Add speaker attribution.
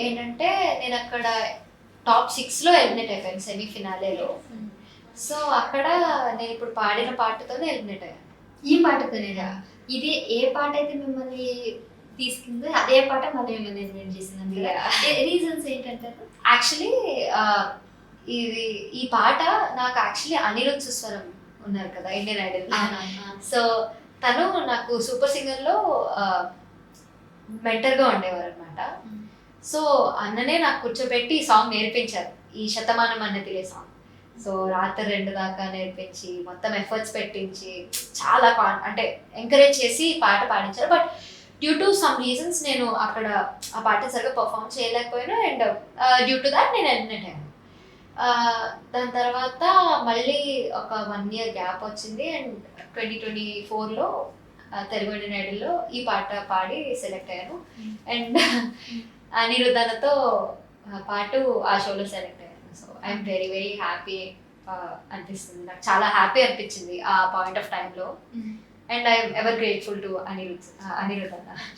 Speaker 1: ఏంటంటే నేను అక్కడ టాప్ 6లో ఎలిమినేట్ అయిపోయాను సెమీఫినాలేలో. సో అక్కడ నేను ఇప్పుడు పాడిన పాటతోనే ఎలిమినేట్ అయ్యాను.
Speaker 2: ఈ పాటతోనేగా? ఇది ఏ పాట అయితే మిమ్మల్ని తీసుకుందో అదే పాట మళ్ళీ మిమ్మల్ని ఎలిమినేట్ చేసింది. రీజన్స్ ఏంటంటే
Speaker 1: యాక్చువల్లీ ఈ పాట నాకు యాక్చువల్లీ అనిరుద్ సుస్వరం ఉన్నారు కదా ఇండియన్ ఐడల్. సో తను నాకు సూపర్ సింగర్లో మెంటర్గా ఉండేవారు అనమాట. సో అన్ననే నాకు కూర్చోబెట్టి ఈ సాంగ్ నేర్పించారు, ఈ శతమానం అన్నదిలే సాంగ్. సో రాత్రి 2 దాకా నేర్పించి మొత్తం ఎఫర్ట్స్ పెట్టించి చాలా అంటే ఎంకరేజ్ చేసి పాట పాడించారు. But due to some reasons నేను అక్కడ ఆ పాటని సరిగ్గా పర్ఫామ్ చేయలేకపోయాను. అండ్ డ్యూ టు దాట్ నేను ఎలిమినేట్ అయ్యాను. దాని తర్వాత మళ్ళీ ఒక 1 year గ్యాప్ వచ్చింది. అండ్ 2024లో తెలుగు ఇండియన్ ఐడల్లో ఈ పాట పాడి సెలెక్ట్ అయ్యాను. అండ్ అనిరుద్ధనతో పాటు ఆ షోలో సెలెక్ట్ అయ్యాను. So I'm very very happy అనిపిస్తుంది, నాకు చాలా హ్యాపీ అనిపించింది ఆ పాయింట్ ఆఫ్ టైంలో. And I'm ever grateful to Anirudh అన్న.